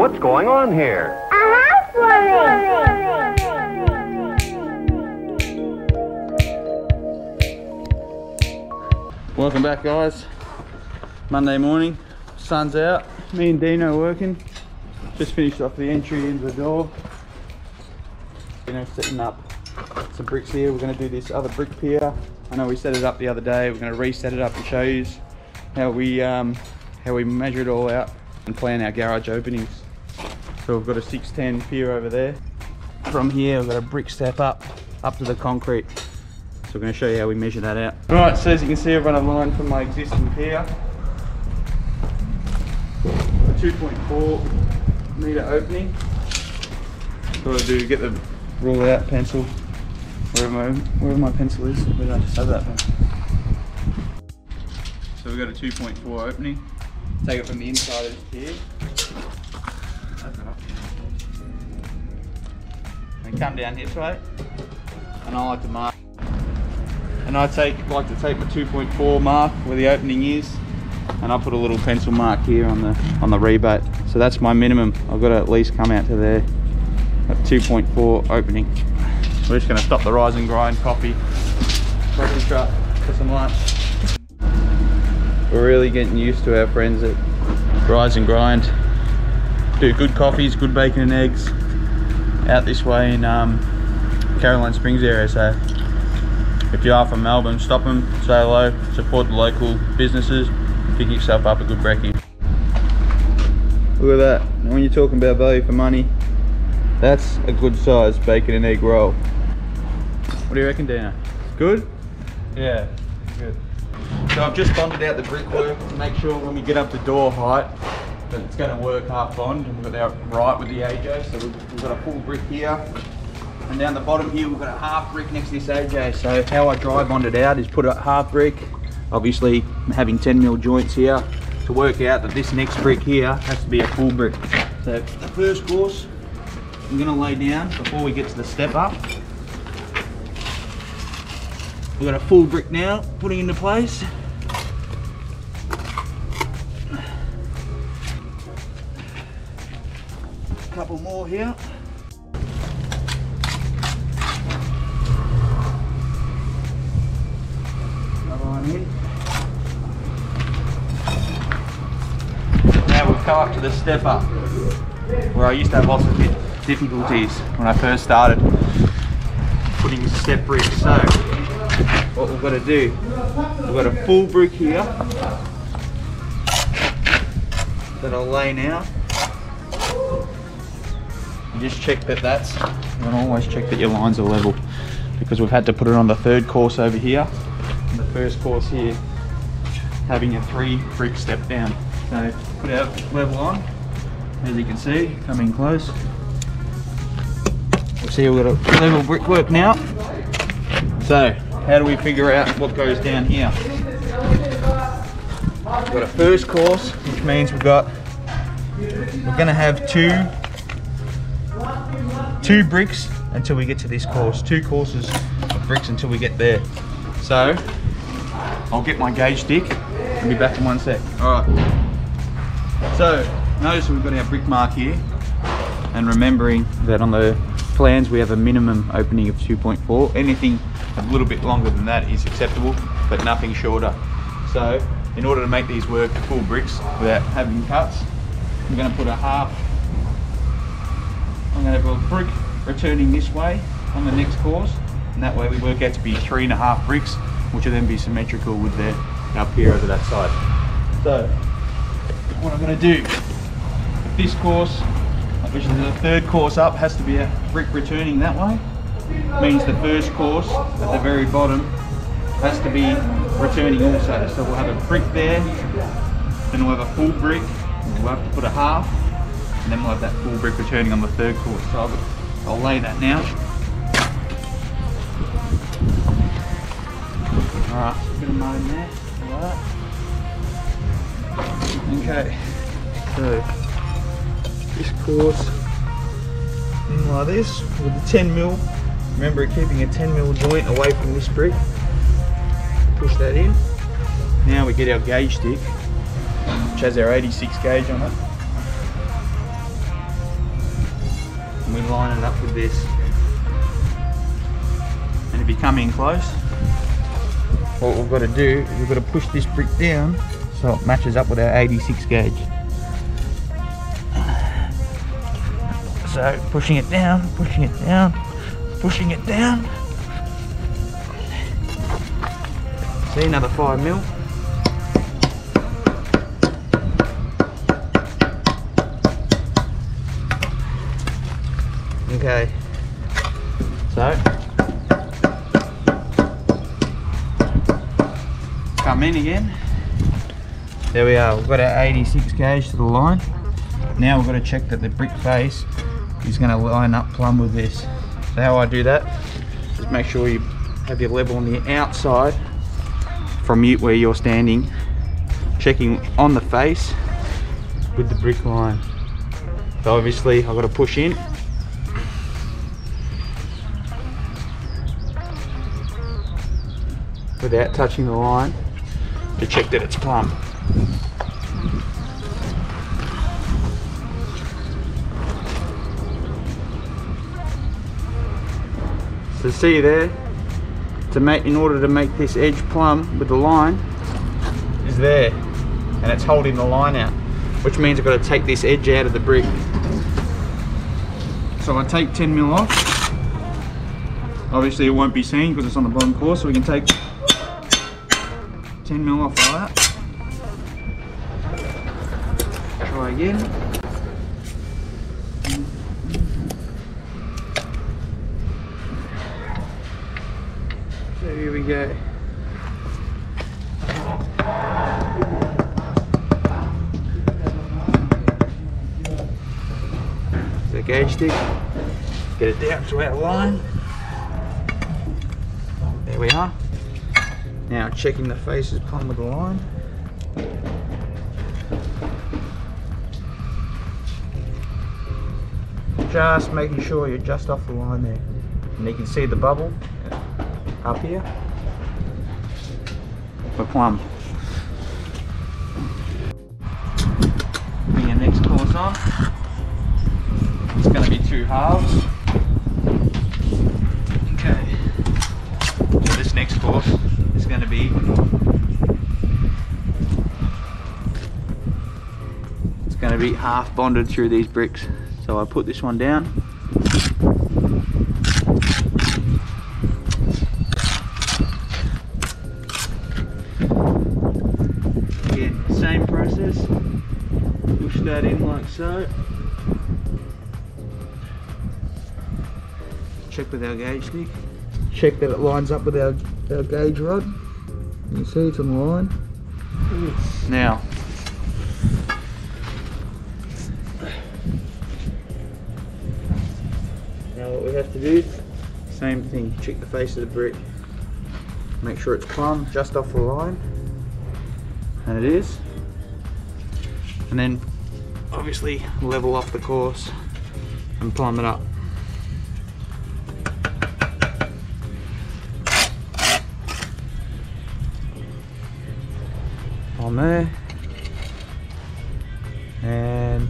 What's going on here? A housewarming! Welcome back, guys. Monday morning, sun's out. Me and Dino working. Just finished off the entry into the door. Setting up some bricks here. We're going to do this other brick pier. I know we set it up the other day. We're going to reset it up and show you how we measure it all out and plan our garage openings. So we've got a 610 pier over there. From here, we've got a brick step up to the concrete. So we're going to show you how we measure that out. Alright, so as you can see, I've run a line from my existing pier. A 2.4 metre opening. So what I do, get the rule out pencil, wherever my pencil is. Where did I just have that from? So we've got a 2.4 opening. Take it from the inside of this pier. Open it up. And come down this way. And I like to mark. And I like to take my 2.4 mark where the opening is, and I put a little pencil mark here on the rebate. So that's my minimum. I've got to at least come out to there at 2.4 opening. We're just going to stop the rise and grind coffee truck for some lunch. We're really getting used to our friends at Rise and Grind. Do good coffees, good bacon and eggs out this way in Caroline Springs area. So if you are from Melbourne, stop them, say hello, support the local businesses, pick yourself up a good brekkie. Look at that. Now when you're talking about value for money, that's a good size bacon and egg roll. What do you reckon, Dana? Good? Yeah, good. So I've just bonded out the brickwork to make sure when we get up to door height that it's going to work half bond, and we've got that right with the AJ. So we've got a full brick here. And down the bottom here, we've got a half brick next to this AJ. So how I dry bond it out is put a half brick, obviously having 10mm joints here, to work out that this next brick here has to be a full brick. So the first course I'm going to lay down before we get to the step up. We've got a full brick now, putting into place. A couple more here. Now we've come up to the step up, where I used to have lots of difficulties when I first started putting step bricks. So what we've got to do, we've got a full brick here that I'll lay now. You just check that and always check that your lines are level, because we've had to put it on the third course over here. The first course here having a 3 brick step down. So put our level on, as you can see, coming close. We'll see we've got a level brickwork now. So how do we figure out what goes down here? We've got a first course, which means we're going to have two bricks until we get to this course. 2 courses of bricks until we get there. So I'll get my gauge stick and be back in 1 sec. Alright. So notice we've got our brick mark here, and remembering that on the plans we have a minimum opening of 2.4. Anything a little bit longer than that is acceptable, but nothing shorter. So in order to make these work full bricks without having cuts, I'm going to put I'm going to have a brick returning this way on the next course, and that way we work out to be 3.5 bricks, which will then be symmetrical with our pier over that side. So what I'm going to do, this course, which is the third course up, has to be a brick returning that way. Means the first course at the very bottom has to be returning also. So we'll have a brick there, then we'll have a full brick, we'll have to put a half, and then we'll have that full brick returning on the third course. So I'll lay that now. Alright, a bit of mud in there, like that. Okay, so this course in like this with the 10mm. Remember keeping a 10mm joint away from this brick. Push that in. Now we get our gauge stick, which has our 86 gauge on it. and we line it up with this. And if you come in close, what we've got to do is we've got to push this brick down so it matches up with our 86 gauge. So pushing it down, pushing it down, pushing it down. See, another 5 mil. Okay, so come in again. There we are, we've got our 86 gauge to the line. Now we've got to check that the brick face is going to line up plumb with this. So how I do that is make sure you have your level on the outside from where you're standing, checking on the face with the brick line. So obviously I've got to push in. Without touching the line to check that it's plumb. So see there, in order to make this edge plumb with the line, is there, and it's holding the line out, which means I've got to take this edge out of the brick. So I take 10 mil off. Obviously it won't be seen because it's on the bottom course, so we can take 10 mil off like that. Try again. So here we go. The gauge stick, get it down to our line. There we are. Now checking the face is plumb with the line. Just making sure you're just off the line there. And you can see the bubble up here. We're plumb. Bring your next course on. It's going to be 2 halves. Okay. So this next course is going to be half bonded through these bricks. So I put this one down. Again, same process. Push that in like so. Check with our gauge stick. Check that it lines up with our gauge rod. You see it's on the line. Now, what we have to do, same thing, check the face of the brick. Make sure it's plumb, just off the line. And it is. And then, obviously, level off the course and plumb it up. On there, and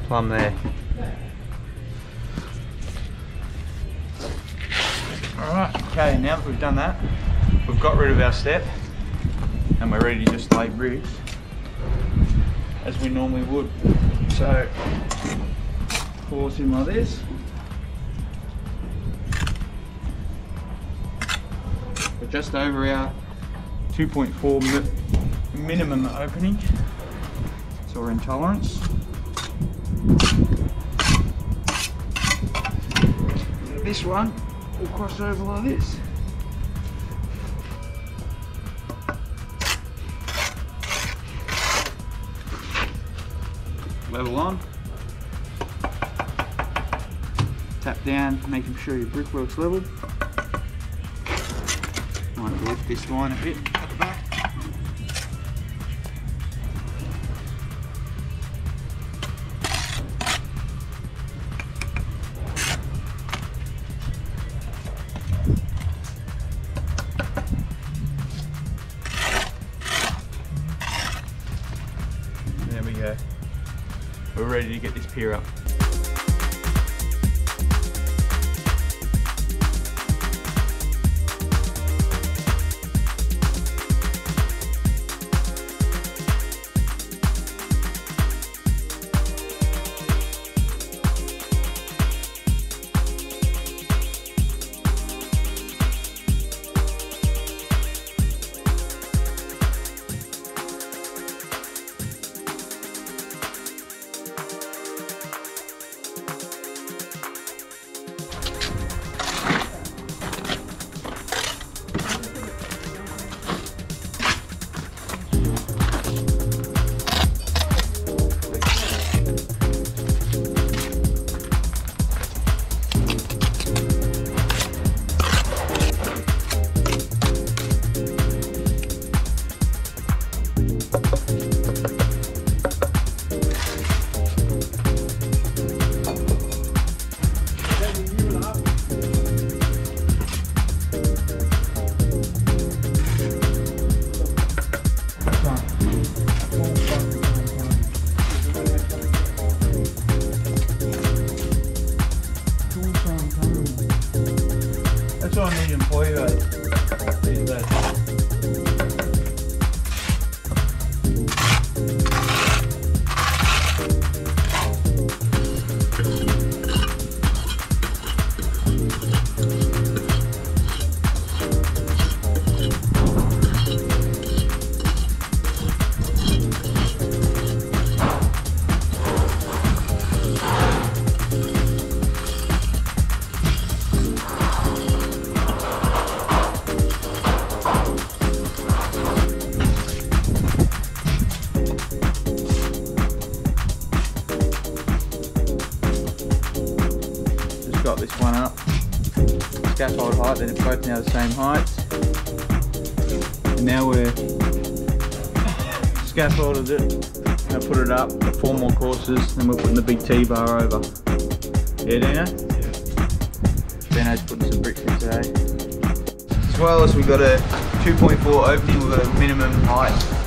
plumb there. Alright, okay, now that we've done that, we've got rid of our step and we're ready to just lay bricks as we normally would. So, course in like this. We're just over our 2.4 minimum opening, so we're in tolerance. So this one will cross over like this. Level on. Tap down, making sure your brickwork's level. Might lift this line a bit at the back. ready to get this pier up. That's what I need to employ these days. Got this one up, scaffold height, then it's both now the same height, and now we're scaffolded it, now put it up, 4 more courses, then we're putting the big T-bar over. Yeah, Dino? Yeah. Dino's putting some bricks in today. As well as we've got a 2.4 opening, we've got a minimum height